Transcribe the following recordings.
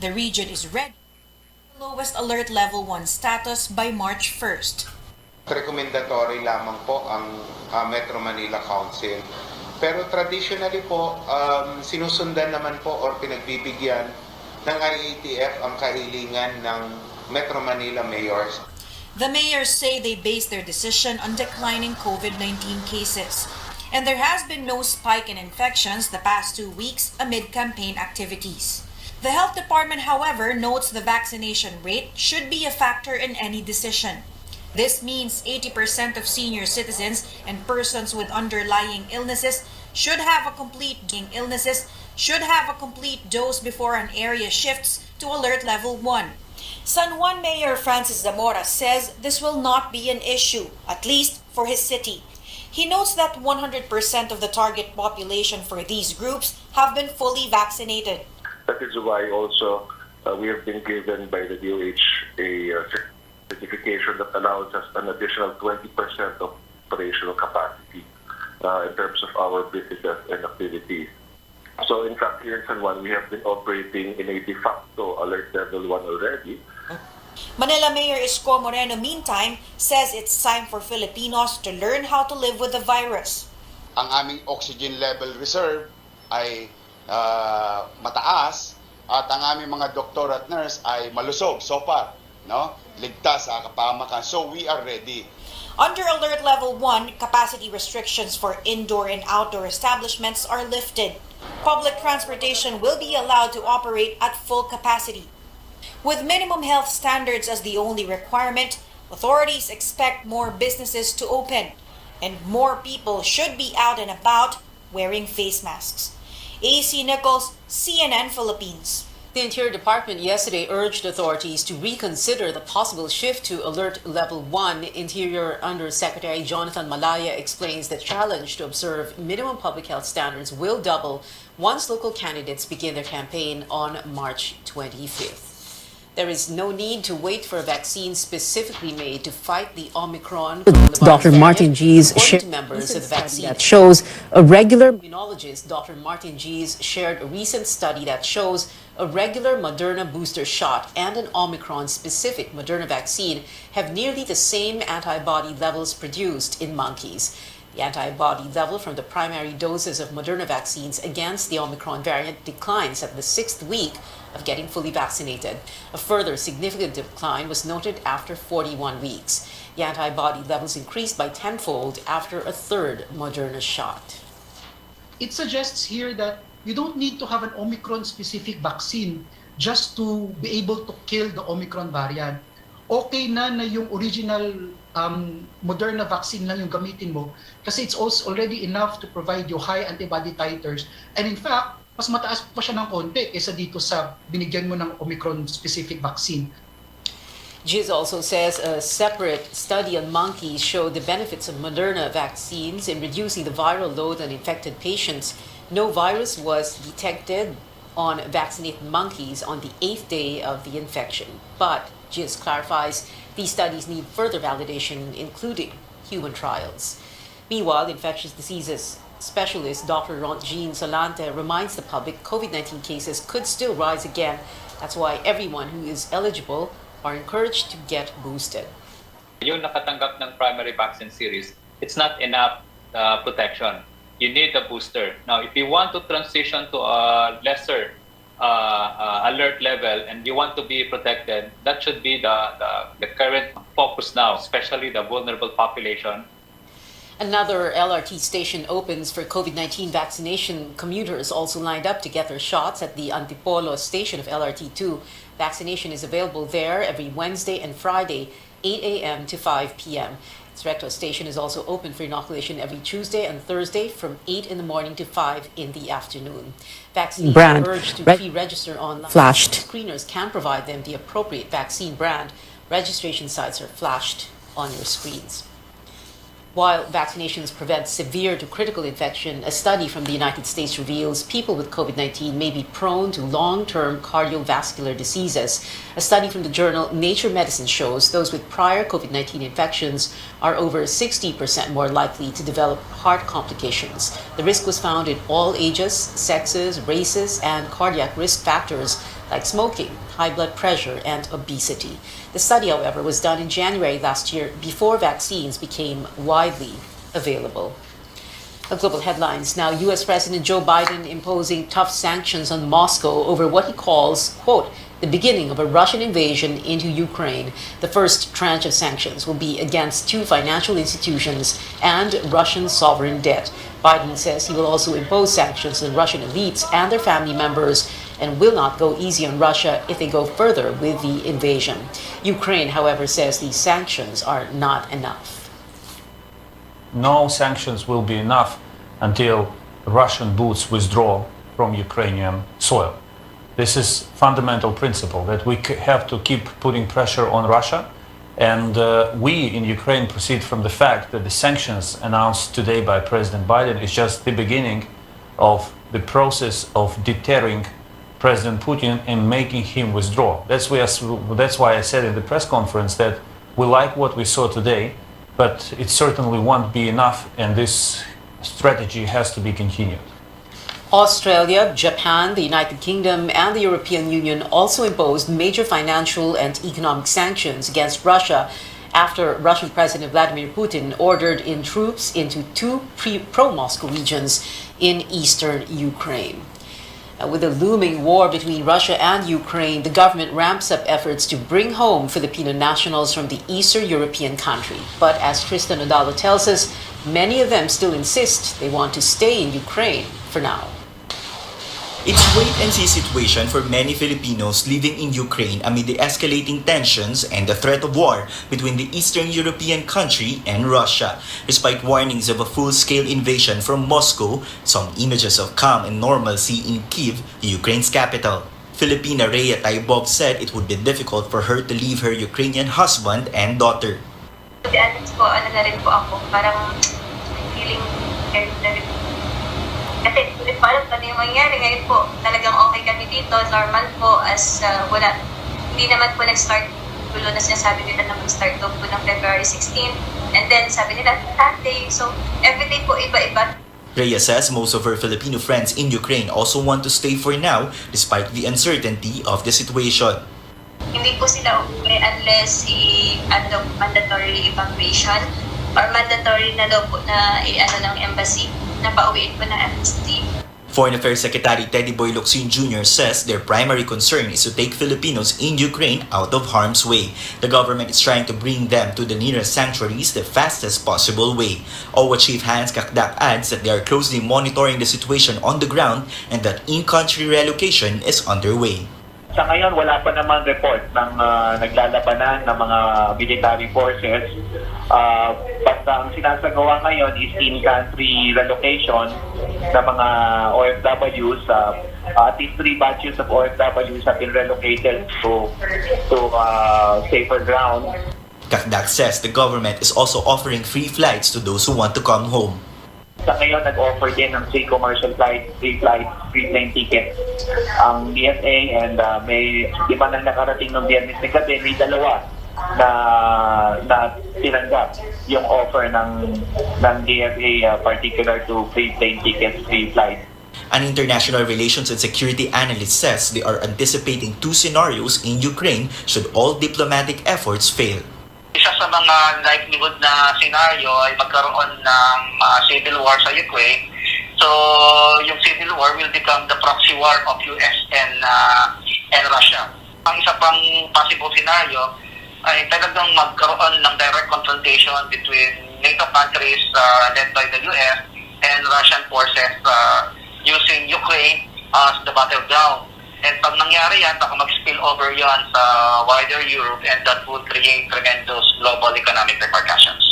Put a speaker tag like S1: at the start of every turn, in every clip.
S1: The region is ready for the lowest alert level 1 status by March 1st.
S2: Recommendatory lamang po ang Metro Manila Council. Pero traditionally po, sinusundan naman po or pinagbibigyan ng IATF ang kahilingan ng Metro Manila mayors.
S1: The mayors say they base their decision on declining COVID-19 cases. And there has been no spike in infections the past 2 weeks amid campaign activities. The health department, however, notes the vaccination rate should be a factor in any decision. This means 80% of senior citizens and persons with underlying illnesses should have a complete dose before an area shifts to alert level 1. San Juan Mayor Francis Zamora says this will not be an issue, at least for his city. He notes that 100% of the target population for these groups have been fully vaccinated.
S3: That is why also we have been given by the DOH a certification that allows us an additional 20% of operational capacity in terms of our businesses and activities. So in fact, here in San Juan, we have been operating in a de facto alert level 1 already.
S1: Manila Mayor Isko Moreno, meantime, says it's time for Filipinos to learn how to live with the virus.
S4: Ang aming oxygen level reserve ay mataas at ang aming mga doktor at nurse ay malusog so far, no? Ligtas sa kapamakan. So we are ready.
S1: Under alert level 1, capacity restrictions for indoor and outdoor establishments are lifted. Public transportation will be allowed to operate at full capacity. With minimum health standards as the only requirement, authorities expect more businesses to open, and more people should be out and about wearing face masks. AC Nichols, CNN Philippines.
S5: The Interior Department yesterday urged authorities to reconsider the possible shift to Alert Level 1. Interior Undersecretary Jonathan Malaya explains the challenge to observe minimum public health standards will double once local candidates begin their campaign on March 25th. There is no need to wait for a vaccine specifically made to fight the Omicron coronavirus
S6: Dr. Martin G's
S5: shared members of the vaccine
S6: that shows a regular
S5: immunologist Dr. Martin G's shared a recent study that shows a regular Moderna booster shot and an Omicron-specific Moderna vaccine have nearly the same antibody levels produced in monkeys. The antibody level from the primary doses of Moderna vaccines against the Omicron variant declines at the 6th week of getting fully vaccinated. A further significant decline was noted after 41 weeks. The antibody levels increased by tenfold after a third Moderna shot.
S7: It suggests here that you don't need to have an Omicron-specific vaccine just to be able to kill the Omicron variant. Okay na yung original Moderna vaccine lang yung gamitin mo kasi it's also already enough to provide you high antibody titers. And in fact, mas mataas pa siya ng konti kaysa dito sa binigyan mo ng Omicron-specific vaccine.
S5: Giz also says a separate study on monkeys showed the benefits of Moderna vaccines in reducing the viral load on infected patients. No virus was detected on vaccinated monkeys on the 8th day of the infection. But Giz clarifies these studies need further validation, including human trials. Meanwhile, infectious diseases specialist Dr. Jean Salante reminds the public COVID-19 cases could still rise again. That's why everyone who is eligible are encouraged to get boosted.
S8: Yung nakatanggap ng primary vaccine series, it's not enough protection. You need a booster. Now, if you want to transition to a lesser alert level and you want to be protected, that should be the current focus now, especially the vulnerable population.
S5: Another LRT station opens for COVID-19 vaccination. Commuters also lined up to get their shots at the Antipolo station of LRT2. Vaccination is available there every Wednesday and Friday, 8 a.m. to 5 p.m. Its Recto station is also open for inoculation every Tuesday and Thursday from 8 in the morning to 5 in the afternoon. Vaccines are urged to pre-register online.
S6: Flashed.
S5: Screeners can provide them the appropriate vaccine brand. Registration sites are flashed on your screens. While vaccinations prevent severe to critical infection, a study from the United States reveals people with COVID-19 may be prone to long-term cardiovascular diseases. A study from the journal Nature Medicine shows those with prior COVID-19 infections are over 60% more likely to develop heart complications. The risk was found in all ages, sexes, races, and cardiac risk factors like smoking, high blood pressure, and obesity. The study, however, was done in January last year before vaccines became widely available. Global headlines now. U.S. President Joe Biden imposing tough sanctions on Moscow over what he calls, quote, the beginning of a Russian invasion into Ukraine. The first tranche of sanctions will be against 2 financial institutions and Russian sovereign debt. Biden says he will also impose sanctions on Russian elites and their family members and will not go easy on Russia if they go further with the invasion. Ukraine, however, says these sanctions are not enough.
S9: No sanctions will be enough until Russian boots withdraw from Ukrainian soil. This is fundamental principle that we have to keep putting pressure on Russia, and we in Ukraine proceed from the fact that the sanctions announced today by President Biden is just the beginning of the process of deterring President Putin and making him withdraw. That's why I said in the press conference that we like what we saw today, but it certainly won't be enough, and this strategy has to be continued.
S5: Australia, Japan, the United Kingdom, and the European Union also imposed major financial and economic sanctions against Russia after Russian President Vladimir Putin ordered in troops into 2 pro-Moscow regions in eastern Ukraine. With the looming war between Russia and Ukraine, the government ramps up efforts to bring home Filipino nationals from the Eastern European country. But as Krista Nodalo tells us, many of them still insist they want to stay in Ukraine for now.
S10: It's wait-and-see situation for many Filipinos living in Ukraine amid the escalating tensions and the threat of war between the Eastern European country and Russia. Despite warnings of a full-scale invasion from Moscow, some images of calm and normalcy in Kyiv, Ukraine's capital. Filipina Rhea Taibov said it would be difficult for her to leave her Ukrainian husband and daughter.
S11: To be honest po, ano na rin po ako, parang feeling scared na rin. Kasi hindi ko alam ano yung mangyari. Ngayon po, talagang okay kami dito, normal po, as wala, hindi naman po nag-start gulo na sinasabi nila na mag-start po ng February 16. And then sabi nila, Sunday. So, everyday po iba-iba.
S10: Rhea says most of her Filipino friends in Ukraine also want to stay for now despite the uncertainty of the situation.
S11: Hindi po sila uuwi unless mandatory evacuation or mandatory na daw po na ng embassy na pauwiin po ng amnesty.
S10: Foreign Affairs Secretary Teddy Boy Locsin Jr. says their primary concern is to take Filipinos in Ukraine out of harm's way. The government is trying to bring them to the nearest sanctuaries the fastest possible way. OWA Chief Hans Kakdak adds that they are closely monitoring the situation on the ground and that in-country relocation is underway.
S12: Sa ngayon, wala pa namang report ng naglalabanan ng mga military forces. Basta ang sinasagawa ngayon is in-country relocation ng mga OFWs. At least 3 batches of OFWs have been relocated to safer ground.
S10: Kakdak says the government is also offering free flights to those who want to come home.
S12: Sa ngayon, nag-offer din ng free commercial flight, free plane ticket ang DFA, and may iba na nakarating ng Biyernes na gabi, may 2 na tinanggap yung offer ng DFA particular to free plane tickets, free flight.
S10: An international relations and security analyst says they are anticipating 2 scenarios in Ukraine should all diplomatic efforts fail.
S13: Isa sa mga likelihood na scenario ay magkaroon ng civil war sa Ukraine. So, yung civil war will become the proxy war of US and Russia. Ang isa pang possible scenario ay talagang magkaroon ng direct confrontation between NATO countries led by the US and Russian forces using Ukraine as the battleground. And pag nangyari yan, baka mag-spill over yan sa wider Europe, and that would create tremendous global economic repercussions.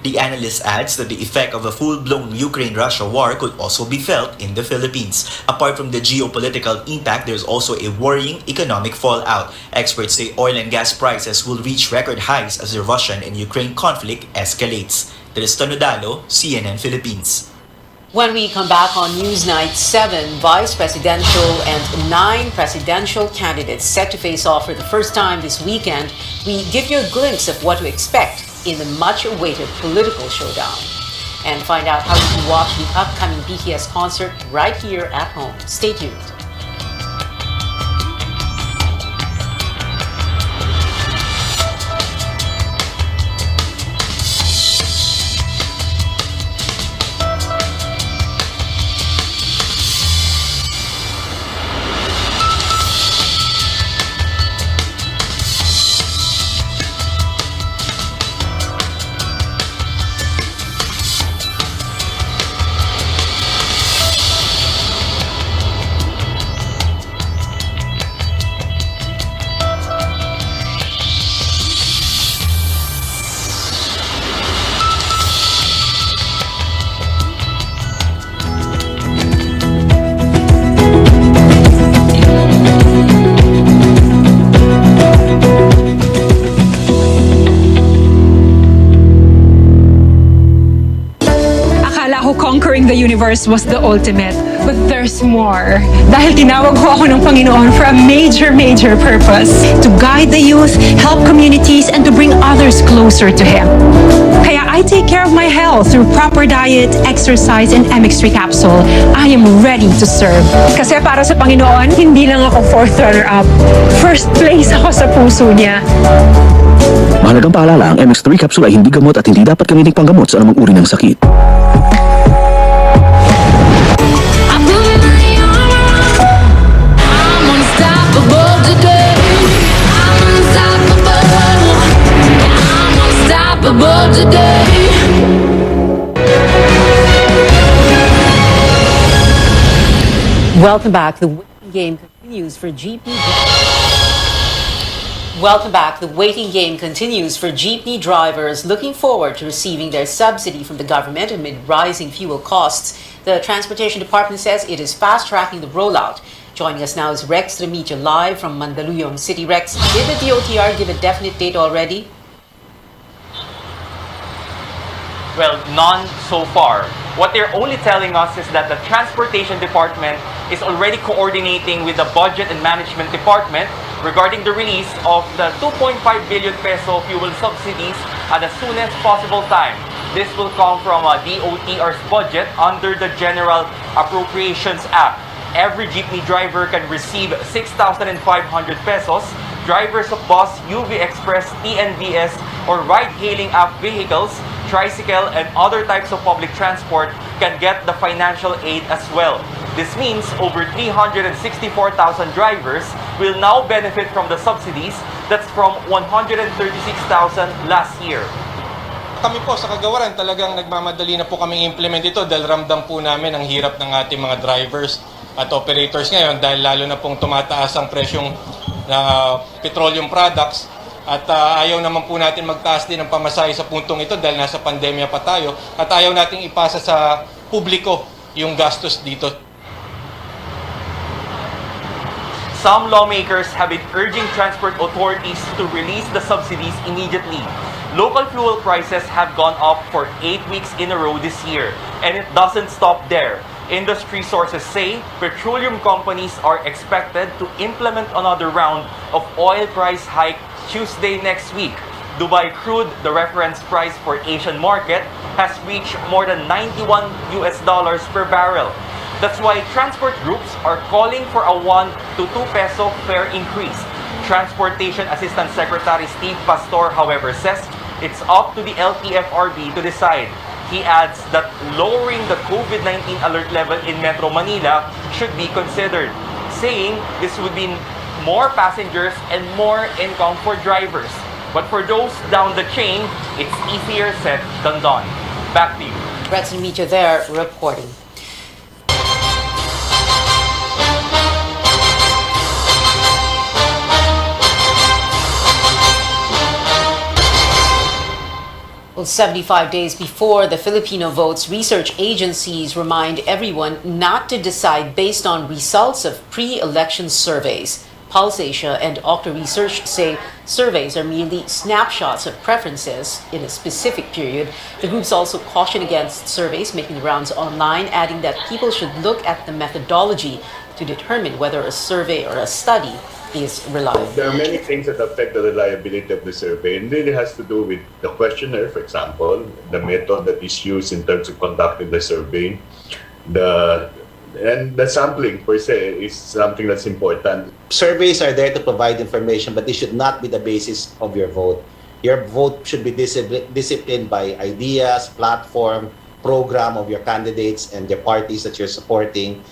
S10: The analyst adds that the effect of a full-blown Ukraine-Russia war could also be felt in the Philippines. Apart from the geopolitical impact, there's also a worrying economic fallout. Experts say oil and gas prices will reach record highs as the Russian and Ukraine conflict escalates. Krista Nodalo, CNN Philippines.
S5: When we come back on Newsnight, 7 vice presidential and 9 presidential candidates set to face off for the first time this weekend, we give you a glimpse of what to expect in the much-awaited political showdown. And find out how you can watch the upcoming BTS concert right here at home. Stay tuned.
S14: the universe was the ultimate, but there's more. Dahil tinawag ho ako ng Panginoon for a major purpose. To guide the youth, help communities, and to bring others closer to Him. Kaya I take care of my health through proper diet, exercise, and MX3 capsule. I am ready to serve. Kasi para sa Panginoon, hindi lang ako fourth runner-up. First place ako sa puso niya.
S15: Mahalagang paalala, ang MX3 capsule ay hindi gamot at hindi dapat gamitin panggamot sa anumang uri ng sakit.
S6: Welcome back. The waiting game continues for GP.
S5: Welcome back. The waiting game continues for jeepney drivers looking forward to receiving their subsidy from the government amid rising fuel costs. The Transportation Department says it is fast-tracking the rollout. Joining us now is Rex Remigio live from Mandaluyong City. Rex, did the DOTR give a definite date already?
S16: Well, none so far. What they're only telling us is that the Transportation Department is already coordinating with the Budget and Management Department regarding the release of the 2.5 billion peso fuel subsidies at the soonest possible time. This will come from DOTR's budget under the General Appropriations Act. Every jeepney driver can receive 6,500 pesos. Drivers of bus, UV Express, TNVS, or ride-hailing app vehicles, tricycle, and other types of public transport can get the financial aid as well. This means over 364,000 drivers will now benefit from the subsidies. That's from 136,000 last year.
S17: Kami po sa Kagawaran talagang nagmamadali na po kami implement ito dahil ramdam po namin ang hirap ng ating mga drivers at operators ngayon dahil lalo na pong tumataas ang presyong petroleum products at ayaw naman po natin magtaas din ng pamasahe sa puntong ito dahil nasa pandemya pa tayo at ayaw nating ipasa sa publiko yung gastos dito.
S16: Some lawmakers have been urging transport authorities to release the subsidies immediately. Local fuel prices have gone up for 8 weeks in a row this year, and it doesn't stop there. Industry sources say petroleum companies are expected to implement another round of oil price hike Tuesday next week. Dubai crude, the reference price for Asian market, has reached more than $91 per barrel. That's why transport groups are calling for a 1 to 2 peso fare increase. Transportation Assistant Secretary Steve Pastor, however, says it's up to the LTFRB to decide. He adds that lowering the COVID-19 alert level in Metro Manila should be considered, saying this would mean more passengers and more income for drivers. But for those down the chain, it's easier said than done. Back to you.
S5: Rex Remigio there reporting. Well, 75 days before the Filipino votes, research agencies remind everyone not to decide based on results of pre-election surveys. Pulse Asia and Okta Research say surveys are merely snapshots of preferences in a specific period. The groups also caution against surveys making the rounds online, adding that people should look at the methodology to determine whether a survey or a study is reliable.
S18: There are many things that affect the reliability of the survey, and it really has to do with the questionnaire, for example, the method that is used in terms of conducting the survey, and the sampling per se is something that's important.
S19: Surveys are there to provide information, but they should not be the basis of your vote. Your vote should be disciplined by ideas, platform, program of your candidates and the parties that you're supporting.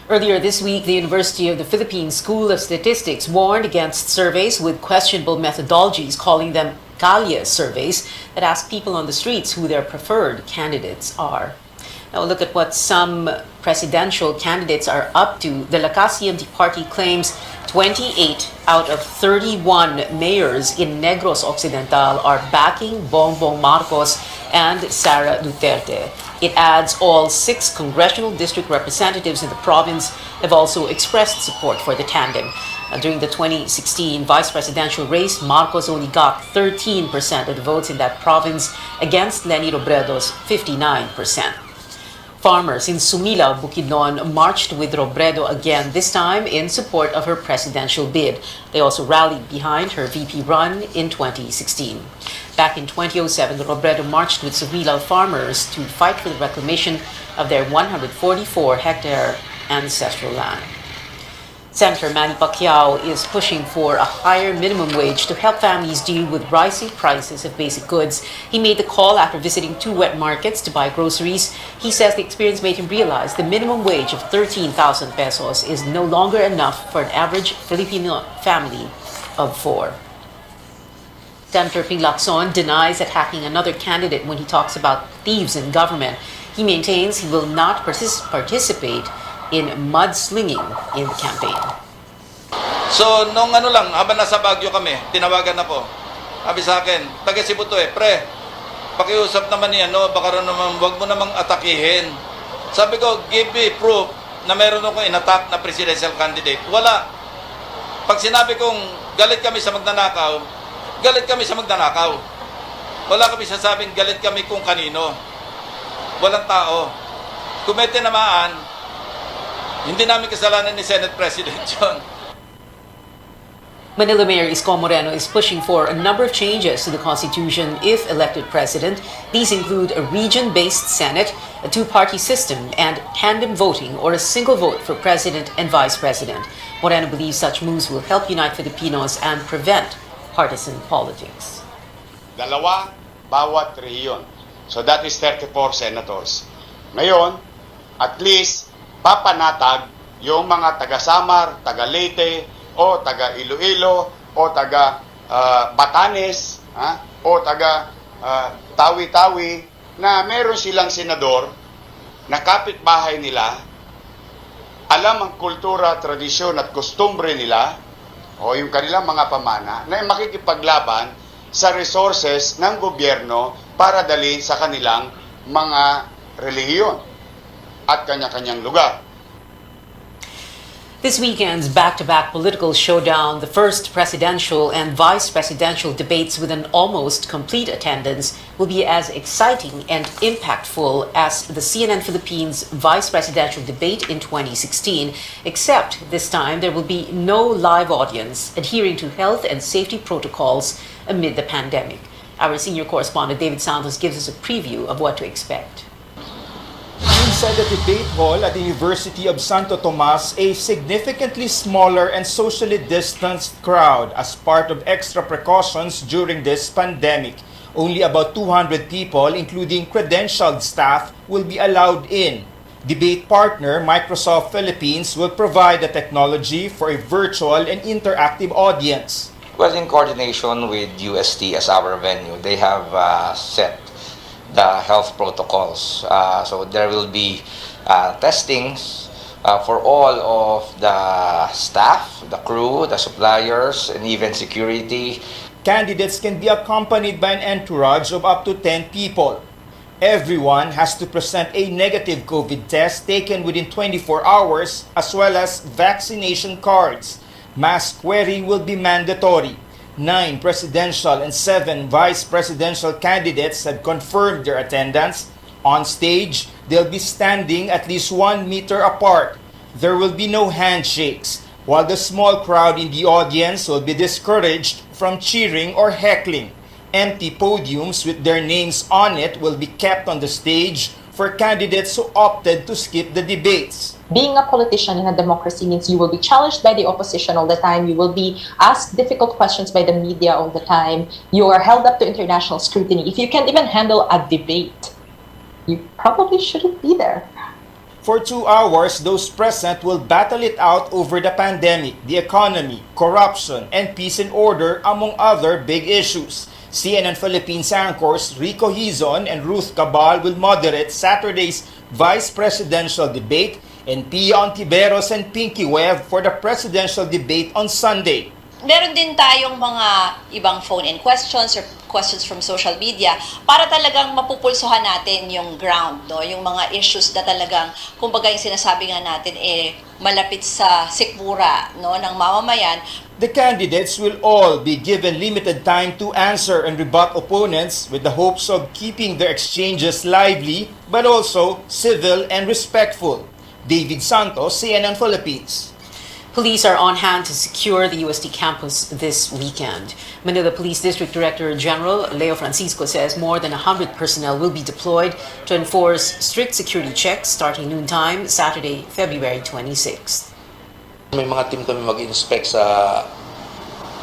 S5: Earlier this week, the University of the Philippines School of Statistics warned against surveys with questionable methodologies, calling them Kalye surveys that ask people on the streets who their preferred candidates are. Now look at what some presidential candidates are up to. The Lakas CMD party claims 28 out of 31 mayors in Negros Occidental are backing Bongbong Marcos and Sara Duterte. It adds all 6 congressional district representatives in the province have also expressed support for the tandem. During the 2016 vice presidential race, Marcos only got 13% of the votes in that province against Leni Robredo's 59%. Farmers in Sumila, Bukidnon marched with Robredo again, this time in support of her presidential bid. They also rallied behind her VP run in 2016. Back in 2007, Robredo marched with Sumila farmers to fight for the reclamation of their 144-hectare ancestral land. Senator Manny Pacquiao is pushing for a higher minimum wage to help families deal with rising prices of basic goods. He made the call after visiting 2 wet markets to buy groceries. He says the experience made him realize the minimum wage of 13,000 pesos is no longer enough for an average Filipino family of 4. Senator Ping Lacson denies attacking another candidate when he talks about thieves in government. He maintains he will not participate in mudslinging in the campaign.
S20: So, nung habang nasa Baguio kami, tinawagan ako. Sabi sa akin, taga Cebu to pre, pakiusap naman niya, baka naman, wag mo namang atakihin. Sabi ko, give me proof na meron akong inattack na presidential candidate. Wala. Pag sinabi kong galit kami sa magnanakaw, galit kami sa magnanakaw. Wala kami sasabing galit kami kung kanino. Walang tao. Kung may tinamaan, hindi namin kasalanan ni Senate President John.
S5: Manila Mayor Isko Moreno is pushing for a number of changes to the Constitution if elected president. These include a region-based Senate, a 2-party system, and tandem voting or a single vote for president and vice president. Moreno believes such moves will help unite Filipinos and prevent partisan politics.
S4: 2 bawat rehiyon. So that is 34 senators. Ngayon, at least papanatag yung mga taga-Samar, taga-Leyte, o taga-Iloilo, o taga Batanes, o taga Tawi-Tawi, na meron silang senador na kapitbahay nila, alam ang kultura, tradisyon at kostumbre nila, o yung kanilang mga pamana, na makikipaglaban sa resources ng gobyerno para dalhin sa kanilang mga relihiyon at kanya-kanyang lugar.
S5: This weekend's back-to-back political showdown, the first presidential and vice presidential debates with an almost complete attendance, will be as exciting and impactful as the CNN Philippines vice presidential debate in 2016, except this time there will be no live audience, adhering to health and safety protocols amid the pandemic. Our senior correspondent David Santos gives us a preview of what to expect.
S21: Inside the debate hall at the University of Santo Tomas, a significantly smaller and socially distanced crowd as part of extra precautions during this pandemic. Only about 200 people, including credentialed staff, will be allowed in. Debate partner Microsoft Philippines will provide the technology for a virtual and interactive audience.
S22: Well, in coordination with UST as our venue, they have set the health protocols. So there will be testings for all of the staff, the crew, the suppliers, and even security.
S21: Candidates can be accompanied by an entourage of up to 10 people. Everyone has to present a negative COVID test taken within 24 hours, as well as vaccination cards. Mask wearing will be mandatory. 9 presidential and 7 vice presidential candidates had confirmed their attendance. On stage, they'll be standing at least 1 meter apart. There will be no handshakes, while the small crowd in the audience will be discouraged from cheering or heckling. Empty podiums with their names on it will be kept on the stage for candidates who opted to skip the debates.
S23: Being a politician in a democracy means you will be challenged by the opposition all the time. You will be asked difficult questions by the media all the time. You are held up to international scrutiny. If you can't even handle a debate, you probably shouldn't be there.
S21: For 2 hours, those present will battle it out over the pandemic, the economy, corruption, and peace and order, among other big issues. CNN Philippines anchors Rico Hizon and Ruth Cabal will moderate Saturday's vice presidential debate, and Pia Ontiveros and Pinky Webb for the presidential debate on Sunday.
S1: meron din tayong mga ibang phone-in questions or questions from social media para talagang mapupulsuhan natin yung ground, no? Yung mga issues na talagang, kumbaga yung sinasabi nga natin, malapit sa sikmura, no, ng mamamayan.
S21: The candidates will all be given limited time to answer and rebut opponents with the hopes of keeping their exchanges lively but also civil and respectful. David Santos, CNN Philippines.
S5: Police are on hand to secure the UST campus this weekend. Manila Police District Director General Leo Francisco says more than 100 personnel will be deployed to enforce strict security checks starting noontime Saturday, February 26th.
S2: May mga team kami mag-inspect sa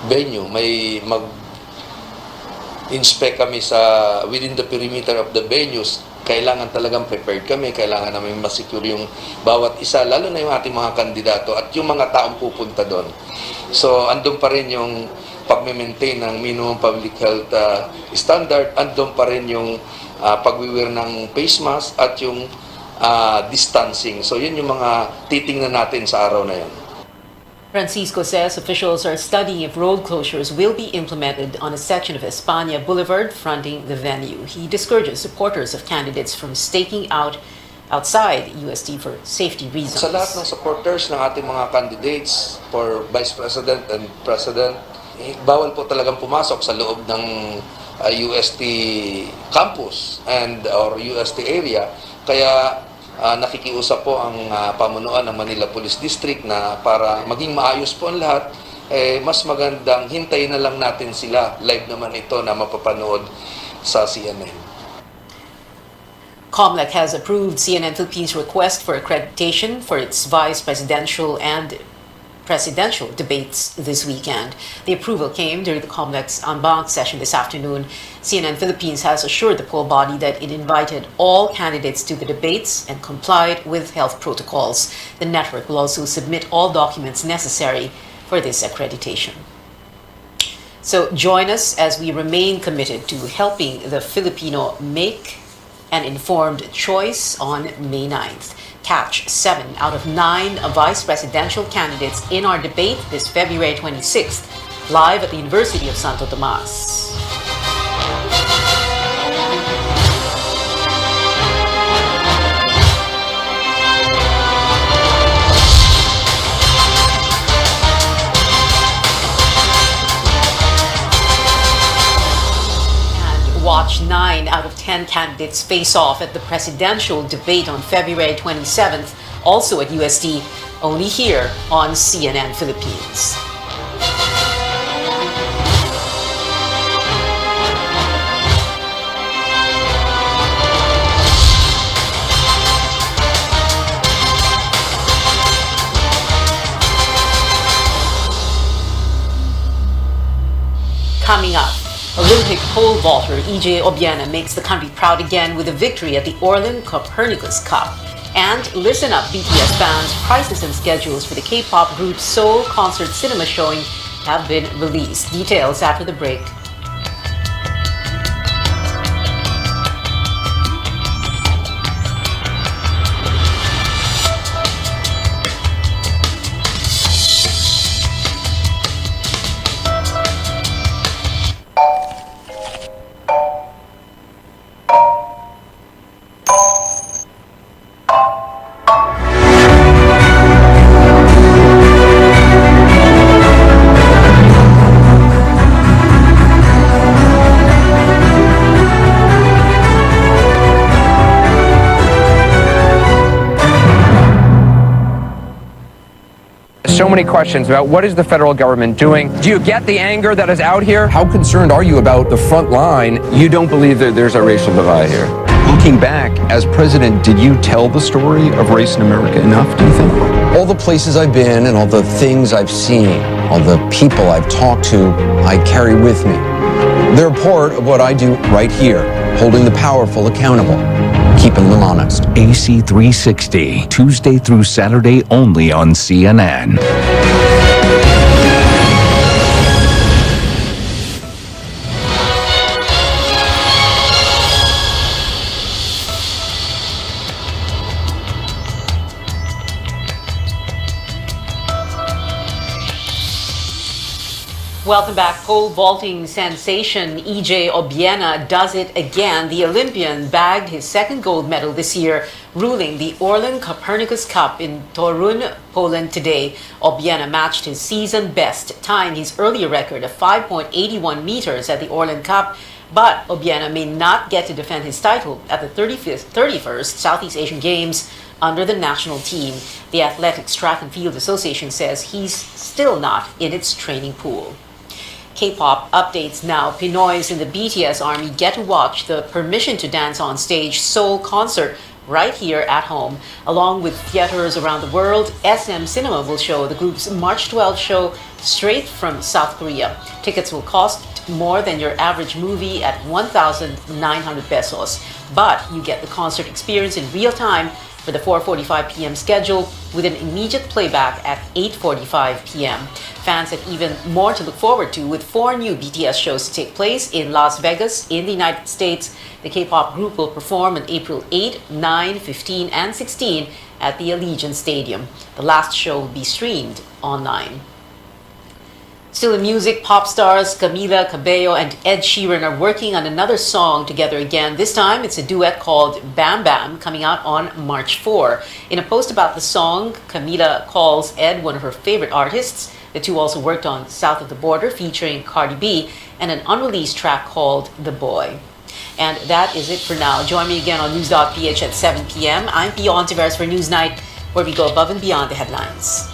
S2: venue. May mag-inspect kami sa within the perimeter of the venues. Kailangan talagang prepared kami, kailangan namin masecure yung bawat isa, lalo na yung ating mga kandidato at yung mga taong pupunta doon. So, andun pa rin yung pag-maintain ng minimum public health standard, andun pa rin yung pag-wear ng face mask at yung distancing. So, yun yung mga titingnan natin sa araw na yun.
S5: Francisco says officials are studying if road closures will be implemented on a section of España Boulevard fronting the venue. He discourages supporters of candidates from staking out outside UST for safety reasons.
S2: Sa lahat ng supporters ng ating mga candidates for Vice President and President, bawal po talagang pumasok sa loob ng UST campus and or UST area. Kaya nakikiusap po ang pamunuan ng Manila Police District na para maging maayos po ang lahat, mas magandang hintayin na lang natin sila. Live naman ito na mapapanood sa CNN.
S5: COMELEC has approved CNN Philippines' request for accreditation for its vice presidential and presidential debates this weekend. The approval came during the COMELEC's en banc session this afternoon. CNN Philippines has assured the poll body that it invited all candidates to the debates and complied with health protocols. The network will also submit all documents necessary for this accreditation. So join us as we remain committed to helping the Filipino make an informed choice on May 9th. Catch 7 out of 9 vice presidential candidates in our debate this February 26th, live at the University of Santo Tomas. Watch 9 out of 10 candidates face off at the presidential debate on February 27th, also at UST, only here on CNN Philippines. Coming up, Olympic pole vaulter EJ Obiena makes the country proud again with a victory at the Orlin Copernicus Cup. And listen up, BTS fans, prices and schedules for the K-pop group Seoul concert cinema showing have been released. Details after the break.
S3: So many questions about what is the federal government doing. Do you get the anger that is out here? How concerned are you about the front line? You don't believe that there's a racial divide here? Looking back, as president, did you tell the story of race in America enough, do you think? All the places I've been and all the things I've seen, all the people I've talked to, I carry with me. They're part of what I do right here, holding the powerful accountable, keeping them honest.
S24: AC 360, Tuesday through Saturday only on CNN.
S5: Welcome back. Pole vaulting sensation EJ Obiena does it again. The Olympian bagged his second gold medal this year, ruling the Orlen Copernicus Cup in Torun, Poland today. Obiena matched his season best, tying his earlier record of 5.81 meters at the Orlen Cup. But Obiena may not get to defend his title at the 31st Southeast Asian Games under the national team. The Athletics Track and Field Association says he's still not in its training pool. K-pop updates now. Pinoys in the BTS army get to watch the Permission to Dance on Stage Seoul concert right here at home. Along with theaters around the world, SM Cinema will show the group's March 12 show straight from South Korea. Tickets will cost more than your average movie at 1,900 pesos. But you get the concert experience in real time for the 4:45 p.m. schedule with an immediate playback at 8:45 p.m. Fans have even more to look forward to with 4 new BTS shows to take place in Las Vegas in the United States. The K-pop group will perform on April 8, 9, 15, and 16 at the Allegiant Stadium. The last show will be streamed online. Still in music, pop stars Camila Cabello and Ed Sheeran are working on another song together again. This time, it's a duet called Bam Bam, coming out on March 4. In a post about the song, Camila calls Ed one of her favorite artists. The two also worked on South of the Border, featuring Cardi B, and an unreleased track called The Boy. And that is it for now. Join me again on News.ph at 7 p.m. I'm Pio Ontiveros for Newsnight, where we go above and beyond the headlines.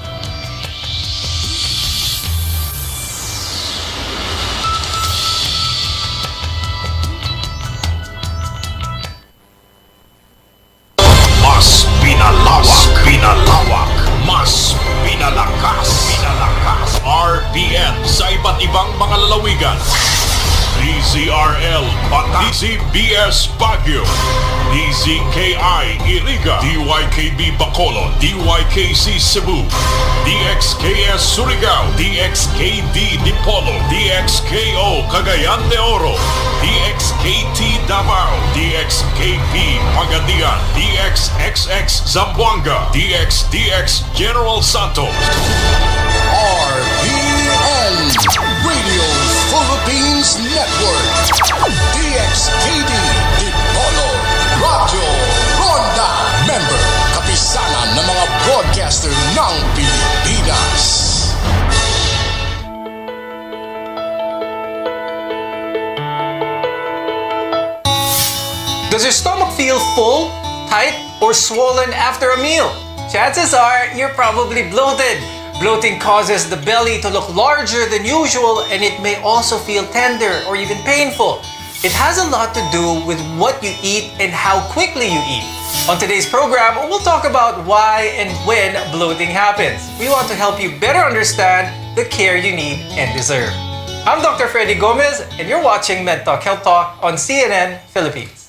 S7: Pinalawak, mas pinalakas, RPN sa iba't ibang mga lalawigan. DZRL pati DZBS Baguio, DZKI Iriga, DYKB Bacolod, DYKC Cebu, DXKS Surigao, DXKD Dipolo, DXKO Cagayan de Oro, DXKT Davao, DXKP Pagadian, DXXX Zamboanga, DXDX General Santos.
S8: RPN Radio Philippines Network, DXKD Dipolo, Radio Ronda, member, kapisanan ng mga broadcaster ng Pilipinas.
S9: Does your stomach feel full, tight, or swollen after a meal? Chances are you're probably bloated. Bloating causes the belly to look larger than usual, and it may also feel tender or even painful. It has a lot to do with what you eat and how quickly you eat. On today's program, we'll talk about why and when bloating happens. We want to help you better understand the care you need and deserve. I'm Dr. Freddy Gomez, and you're watching MedTalk Health Talk on CNN Philippines.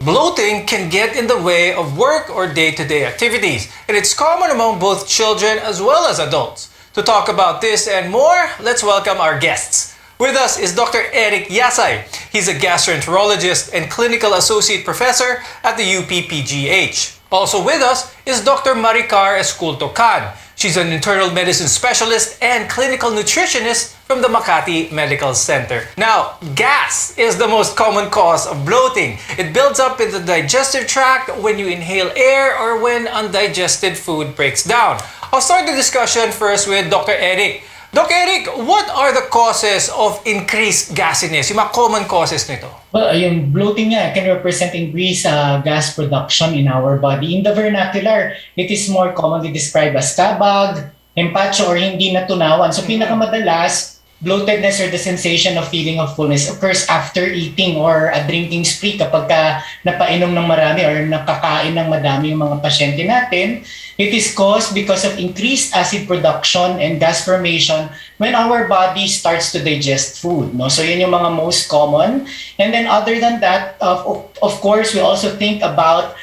S9: Bloating can get in the way of work or day-to-day activities, and it's common among both children as well as adults. To talk about this and more, let's welcome our guests. With us is Dr. Eric Yasay. He's a gastroenterologist and clinical associate professor at the UP-PGH. Also with us is Dr. Maricar Esculto-Can. She's an internal medicine specialist and clinical nutritionist from the Makati Medical Center. Now, gas is the most common cause of bloating. It builds up in the digestive tract when you inhale air or when undigested food breaks down. I'll start the discussion first with Dr. Eric. Dr. Eric, what are the causes of increased gasiness? Yung mga common causes nito?
S11: Well, yung bloating nga can represent increased gas production in our body. In the vernacular, it is more commonly described as kabag, empacho, or hindi natunawan. So pinakamadalas, bloatedness or the sensation of feeling of fullness occurs after eating or a drinking spree kapag napainom ng marami or nakakain ng madami yung mga pasyente natin. It is caused because of increased acid production and gas formation when our body starts to digest food. No? So yun yung mga most common. And then other than that, of course, we also think about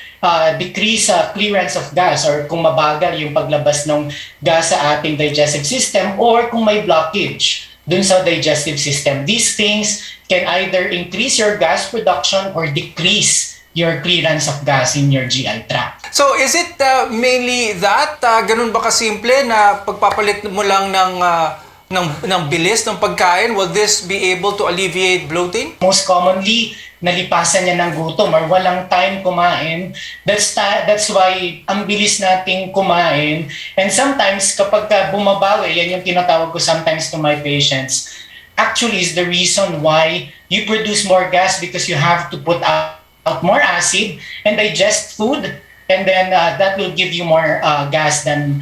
S11: decrease clearance of gas or kung mabagal yung paglabas ng gas sa ating digestive system or kung may blockage. dun sa digestive system. These things can either increase your gas production or decrease your clearance of gas in your GI tract.
S9: So is it mainly that? Ganun ba kasimple na pagpapalit mo lang ng bilis ng pagkain, will this be able to alleviate bloating?
S11: Most commonly, nalipasan niya ng gutom or walang time kumain. That's why ang bilis nating kumain. And sometimes kapag bumabawi, yan yung tinatawag ko sometimes to my patients, actually is the reason why you produce more gas because you have to put out more acid and digest food, and then that will give you more gas than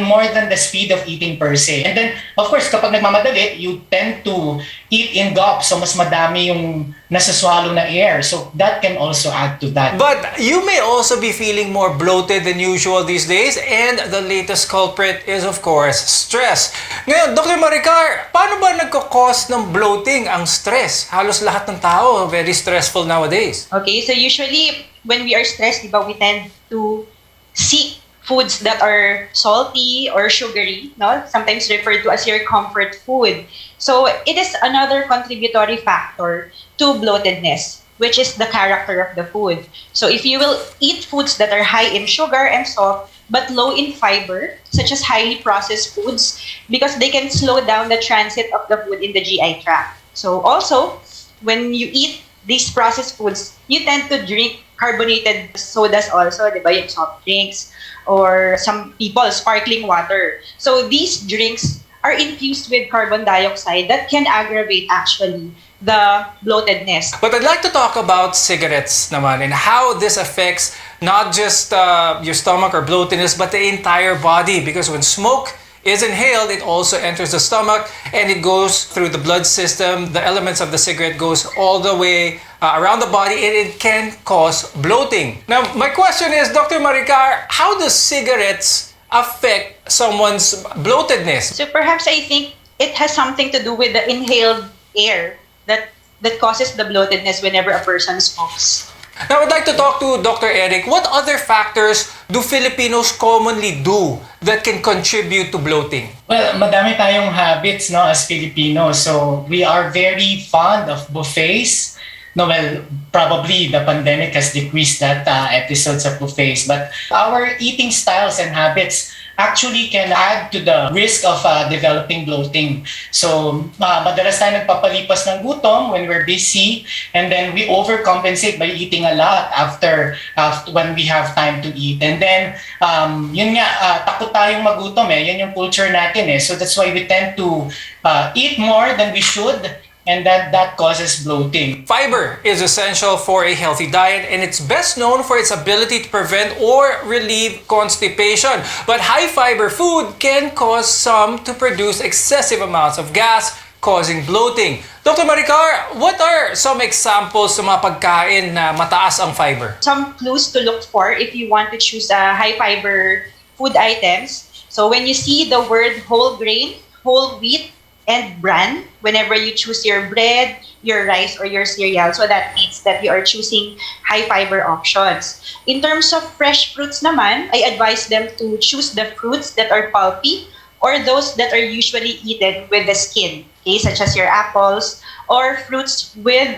S11: more than the speed of eating per se. And then, of course, kapag nagmamadali, you tend to eat in gulps, so mas madami yung nasaswallow na air. So that can also add to that.
S9: But you may also be feeling more bloated than usual these days, and the latest culprit is, of course, stress. Ngayon, Dr. Maricar, paano ba nagkakos ng bloating ang stress? Halos lahat ng tao very stressful nowadays.
S10: Okay, so usually when we are stressed, diba, we tend to seek foods that are salty or sugary, no? Sometimes referred to as your comfort food. So it is another contributory factor to bloatedness, which is the character of the food. So if you will eat foods that are high in sugar and salt, but low in fiber, such as highly processed foods, because they can slow down the transit of the food in the GI tract. So also, when you eat these processed foods, you tend to drink carbonated sodas also, di ba, yung soft drinks, or some people, sparkling water. So these drinks are infused with carbon dioxide that can aggravate actually the bloatedness.
S9: But I'd like to talk about cigarettes naman and how this affects not just your stomach or bloatedness, but the entire body, because when smoke is inhaled, it also enters the stomach and it goes through the blood system. The elements of the cigarette goes all the way around the body, and it can cause bloating. Now, my question is, Dr. Maricar, how does cigarettes affect someone's bloatedness?
S10: So perhaps I think it has something to do with the inhaled air that causes the bloatedness whenever a person smokes.
S9: Now, I'd like to talk to Dr. Eric. What other factors do Filipinos commonly do that can contribute to bloating?
S11: Well, madami tayong habits, no, as Filipinos. So we are very fond of buffets. No, well, probably the pandemic has decreased that episodes of buffets. But our eating styles and habits actually can add to the risk of developing bloating. So, madalas tayo nagpapalipas ng gutom when we're busy, and then we overcompensate by eating a lot after when we have time to eat. And then, yun nga, takot tayong magutom Yan yung culture natin So that's why we tend to eat more than we should, and that causes bloating.
S9: Fiber is essential for a healthy diet, and it's best known for its ability to prevent or relieve constipation. But high fiber food can cause some to produce excessive amounts of gas, causing bloating. Dr. Maricar, what are some examples sa mga pagkain na mataas ang fiber?
S10: Some clues to look for if you want to choose high fiber food items. So when you see the word whole grain, whole wheat, and bran, whenever you choose your bread, your rice, or your cereal, so that means that you are choosing high fiber options. In terms of fresh fruits naman, I advise them to choose the fruits that are pulpy or those that are usually eaten with the skin, such as your apples, or fruits with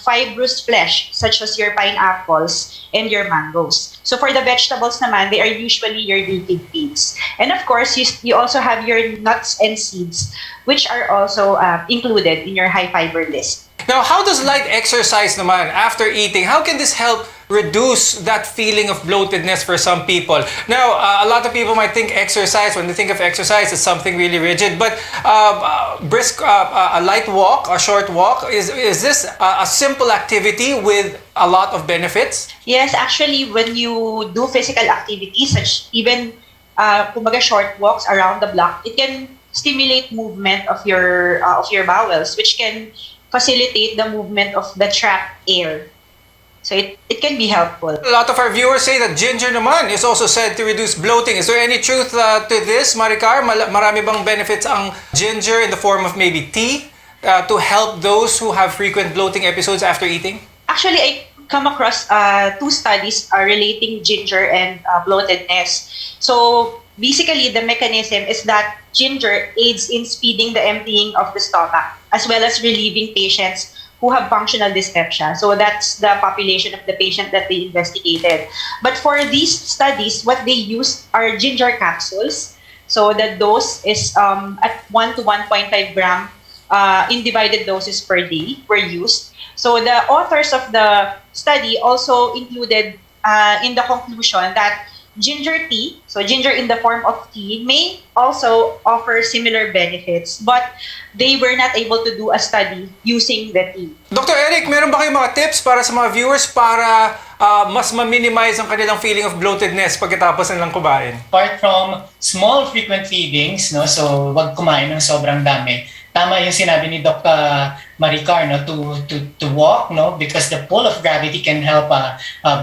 S10: fibrous flesh, such as your pineapples and your mangoes. So for the vegetables naman, they are usually your leafy greens. And of course, you also have your nuts and seeds, which are also included in your high fiber list.
S9: Now, how does light exercise naman after eating? How can this help reduce that feeling of bloatedness for some people? Now, a lot of people might think exercise, when they think of exercise, it's something really rigid. But a light walk, a short walk, is this a simple activity with a lot of benefits?
S10: Yes, actually, when you do physical activities, such even kumbaga short walks around the block, it can stimulate movement of your bowels, which can facilitate the movement of the trapped air. So it can be helpful.
S9: A lot of our viewers say that ginger naman is also said to reduce bloating. Is there any truth to this, Maricar? Marami bang benefits ang ginger in the form of maybe tea to help those who have frequent bloating episodes after eating?
S10: Actually, I come across 2 studies relating ginger and bloatedness. So basically, the mechanism is that ginger aids in speeding the emptying of the stomach, as well as relieving patients who have functional dyspepsia. So that's the population of the patient that they investigated. But for these studies, what they used are ginger capsules. So the dose is at 1 to 1.5 gram in divided doses per day were used. So the authors of the study also included in the conclusion that ginger tea, so ginger in the form of tea, may also offer similar benefits, but they were not able to do a study using the tea.
S9: Dr. Eric, meron ba kayong mga tips para sa mga viewers para mas ma-minimize ang kanilang feeling of bloatedness pagkatapos nilang kumain?
S11: Apart from small frequent feedings, no, so wag kumain ng sobrang dami. Tama yung sinabi ni Dr. Maricar, no, to walk, no, because the pull of gravity can help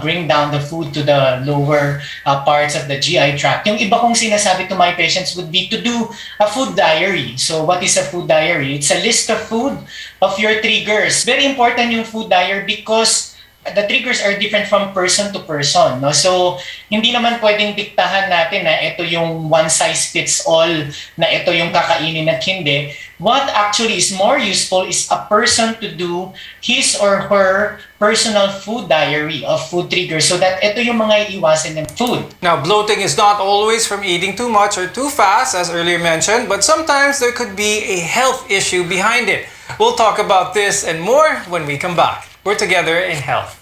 S11: bring down the food to the lower parts of the GI tract. Yung iba kong sinasabi to my patients would be to do a food diary. So what is a food diary? It's a list of food of your triggers. Very important yung food diary because the triggers are different from person to person, no? So hindi naman pwedeng diktahan natin na ito yung one size fits all, na ito yung kakainin at hindi. What actually is more useful is a person to do his or her personal food diary of food triggers so that ito yung mga iiwasan ng food.
S9: Now, bloating is not always from eating too much or too fast, as earlier mentioned, but sometimes there could be a health issue behind it. We'll talk about this and more when we come back. We're together in health.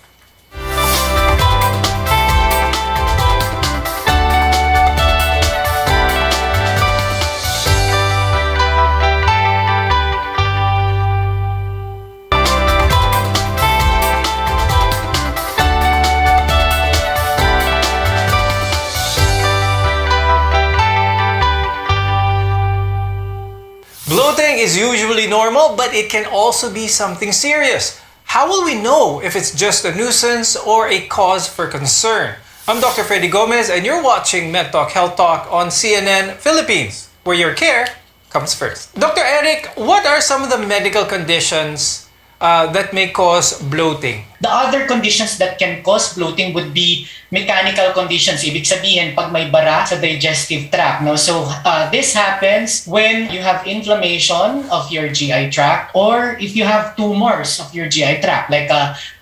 S9: Bloating is usually normal, but it can also be something serious. How will we know if it's just a nuisance or a cause for concern? I'm Dr. Freddy Gomez, and you're watching MedTalk Health Talk on CNN Philippines, where your care comes first. Dr. Eric, what are some of the medical conditions that may cause bloating?
S11: The other conditions that can cause bloating would be mechanical conditions. Ibig sabihin, pag may bara sa digestive tract. No? So this happens when you have inflammation of your GI tract or if you have tumors of your GI tract. Like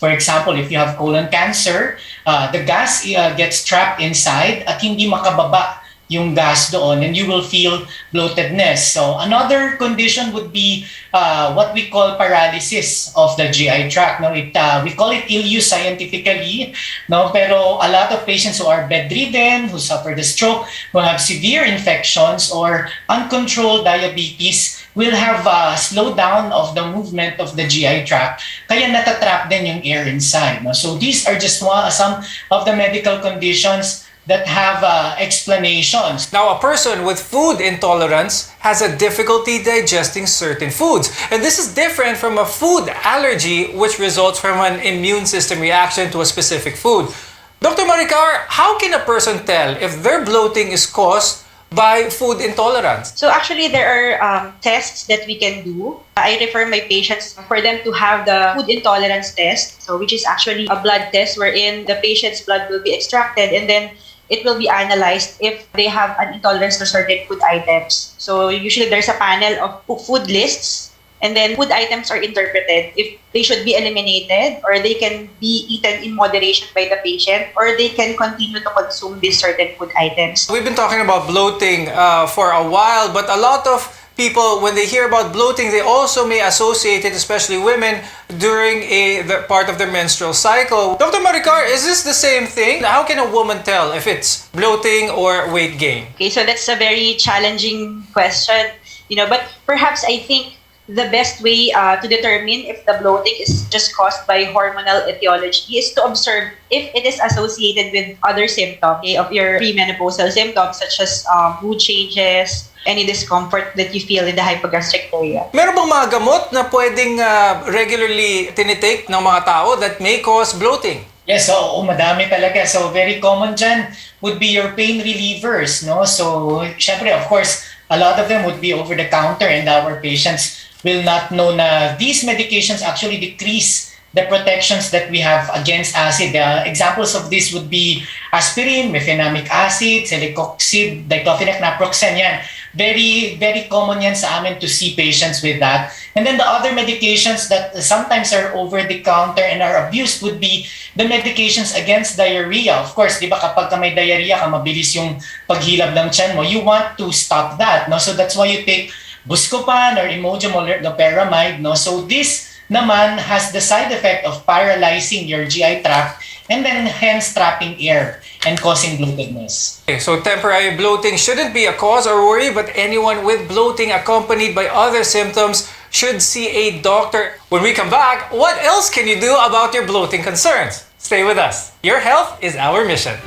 S11: for example, if you have colon cancer, the gas gets trapped inside at hindi makababa yung gas doon and you will feel bloatedness. So another condition would be what we call paralysis of the GI tract. No, we call it ileus scientifically. No, pero a lot of patients who are bedridden, who suffer the stroke, who have severe infections or uncontrolled diabetes will have a slowdown of the movement of the GI tract. Kaya natatrap din yung air inside. No? So these are just some of the medical conditions that have explanations.
S9: Now, a person with food intolerance has a difficulty digesting certain foods. And this is different from a food allergy, which results from an immune system reaction to a specific food. Dr. Maricar, how can a person tell if their bloating is caused by food intolerance?
S10: So actually, there are tests that we can do. I refer my patients for them to have the food intolerance test, so which is actually a blood test wherein the patient's blood will be extracted and then it will be analyzed if they have an intolerance to certain food items. So usually there's a panel of food lists and then food items are interpreted if they should be eliminated or they can be eaten in moderation by the patient or they can continue to consume these certain food items.
S9: We've been talking about bloating for a while, but a lot of people, when they hear about bloating, they also may associate it, especially women, during the part of their menstrual cycle. Dr. Maricar, is this the same thing? How can a woman tell if it's bloating or weight gain?
S10: Okay, so that's a very challenging question, but perhaps I think the best way to determine if the bloating is just caused by hormonal etiology is to observe if it is associated with other symptoms of your premenopausal symptoms such as mood changes, any discomfort that you feel in the hypogastric area.
S9: Meron bang mga gamot na pwedeng regularly tinitake ng mga tao that may cause bloating?
S11: Yes, so madami talaga. So very common dyan would be your pain relievers, no? So syempre, of course, a lot of them would be over the counter and our patients will not know na these medications actually decrease the protections that we have against acid. Examples of this would be aspirin, mefenamic acid, celecoxib, diclofenac, naproxen. Yan. Very, very common yan sa amin to see patients with that. And then the other medications that sometimes are over the counter and are abused would be the medications against diarrhea. Of course, di ba kapag ka may diarrhea ka, mabilis yung paghilab ng tiyan mo, you want to stop that. No? So that's why you take Buscopan or Imodium or loperamide. No? So this naman has the side effect of paralyzing your GI tract and then hence trapping air and causing bloatedness.
S9: Okay, so temporary bloating shouldn't be a cause or worry, but anyone with bloating accompanied by other symptoms should see a doctor. When we come back, what else can you do about your bloating concerns? Stay with us. Your health is our mission.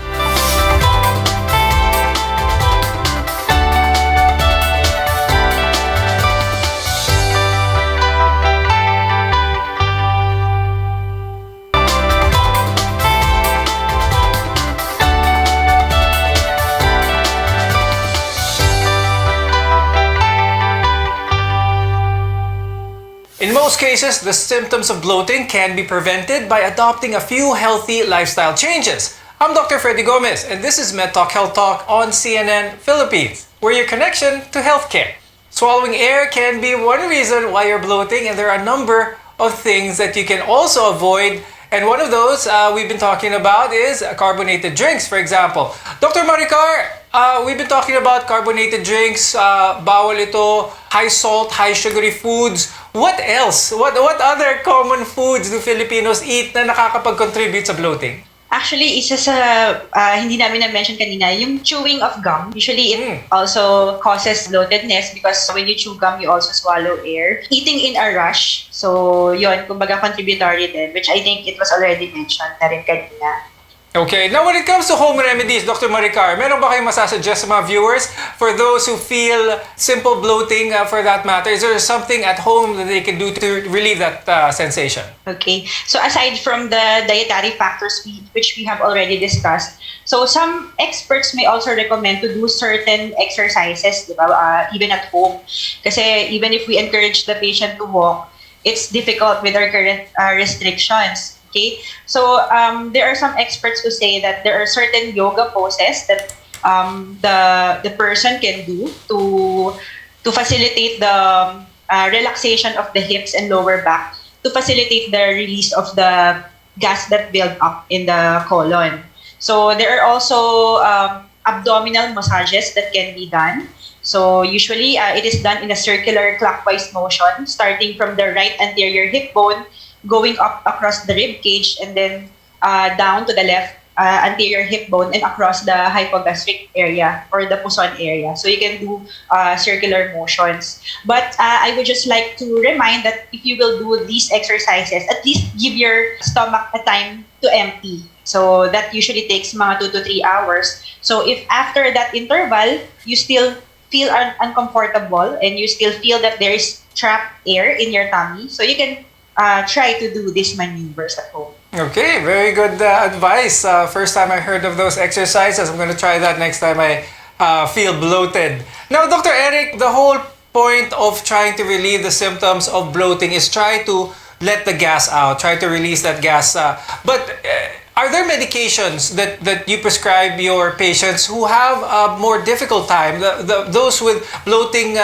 S9: In most cases, the symptoms of bloating can be prevented by adopting a few healthy lifestyle changes. I'm Dr. Freddy Gomez, and this is MedTalk Health Talk on CNN Philippines, where your connection to healthcare. Swallowing air can be one reason why you're bloating, and there are a number of things that you can also avoid. And one of those we've been talking about is carbonated drinks, for example. Dr. Maricar, we've been talking about carbonated drinks, bawal ito, high salt, high sugary foods. What else? What other common foods do Filipinos eat na nakakapag-contribute sa bloating?
S10: Actually, isa sa hindi namin na-mention kanina, yung chewing of gum. Usually, it also causes bloatedness because when you chew gum, you also swallow air. Eating in a rush. So, yun, kumbaga contributory din, which I think it was already mentioned na rin kanina.
S9: Okay, now when it comes to home remedies, Dr. Maricar, meron ba kayong masasuggest sa mga viewers for those who feel simple bloating for that matter? Is there something at home that they can do to relieve that sensation?
S10: Okay, so aside from the dietary factors which we have already discussed, so some experts may also recommend to do certain exercises, di ba, even at home. Kasi even if we encourage the patient to walk, it's difficult with our current restrictions. Okay, so there are some experts who say that there are certain yoga poses that the person can do to facilitate the relaxation of the hips and lower back, to facilitate the release of the gas that build up in the colon. So there are also abdominal massages that can be done. So usually it is done in a circular clockwise motion, starting from the right anterior hip bone, going up across the rib cage, and then down to the left anterior hip bone and across the hypogastric area or the puson area. So you can do circular motions. But I would just like to remind that if you will do these exercises, at least give your stomach a time to empty. So that usually takes mga 2 to 3 hours. So if after that interval, you still feel uncomfortable and you still feel that there is trapped air in your tummy, so you can try to do these maneuvers at home.
S9: Okay, very good advice. First time I heard of those exercises. I'm going to try that next time I feel bloated. Now, Dr. Eric, the whole point of trying to relieve the symptoms of bloating is try to let the gas out, try to release that gas. But are there medications that you prescribe your patients who have a more difficult time, those with bloating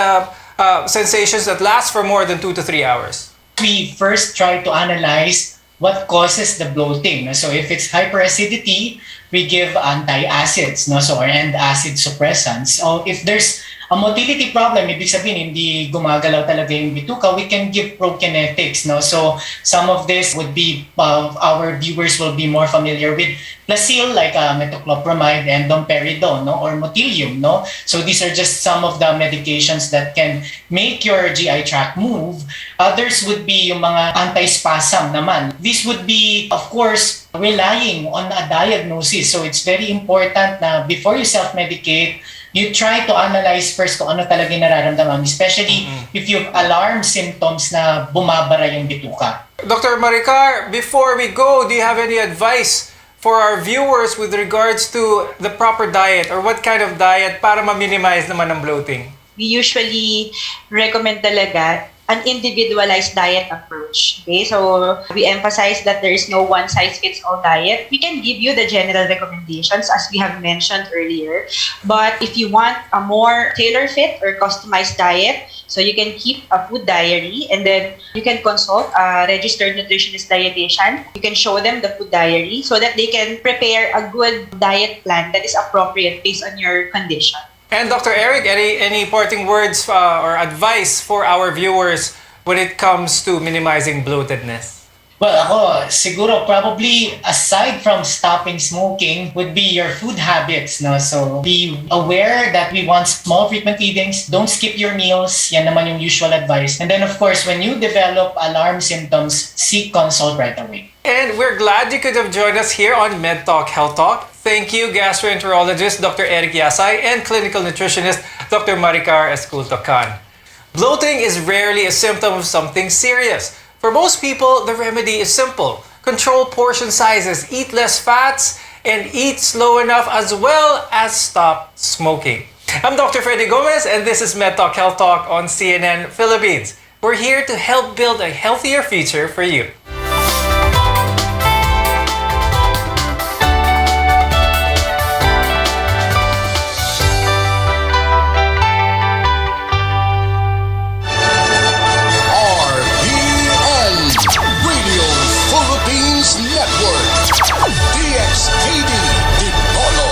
S9: sensations that last for more than 2 to 3 hours?
S11: We first try to analyze what causes the bloating. So if it's hyperacidity, we give antacids, or acid suppressants. So if there's a motility problem, ibig sabihin hindi gumagalaw talaga yung bituka, we can give prokinetics. So some of this would be, our viewers will be more familiar with Placil, like metoclopramide and domperidone, or Motilium. So these are just some of the medications that can make your GI tract move. Others would be yung mga antispasm naman. This would be, of course, relying on a diagnosis. So it's very important na before you self-medicate, you try to analyze first kung ano talaga yung nararamdaman, especially if you have alarm symptoms na bumabara yung bituka.
S9: Dr. Maricar, before we go, do you have any advice for our viewers with regards to the proper diet or what kind of diet para ma-minimize naman ang bloating?
S10: We usually recommend talaga an individualized diet approach. Okay, so we emphasize that there is no one-size-fits-all diet. We can give you the general recommendations as we have mentioned earlier, but if you want a more tailor-fit or customized diet, so you can keep a food diary and then you can consult a registered nutritionist dietitian. You can show them the food diary so that they can prepare a good diet plan that is appropriate based on your condition.
S9: And Dr. Eric, any parting words or advice for our viewers when it comes to minimizing bloatedness?
S11: Well, ako, siguro probably aside from stopping smoking would be your food habits, no? So be aware that we want small frequent eatings. Don't skip your meals. Yan naman yung usual advice. And then of course, when you develop alarm symptoms, seek consult right away.
S9: And we're glad you could have joined us here on Med Talk Health Talk. Thank you, gastroenterologist Dr. Eric Yasay and clinical nutritionist Dr. Maricar Esculto-Can. Bloating is rarely a symptom of something serious. For most people, the remedy is simple. Control portion sizes, eat less fats, and eat slow enough, as well as stop smoking. I'm Dr. Freddy Gomez, and this is Med Talk Health Talk on CNN Philippines. We're here to help build a healthier future for you.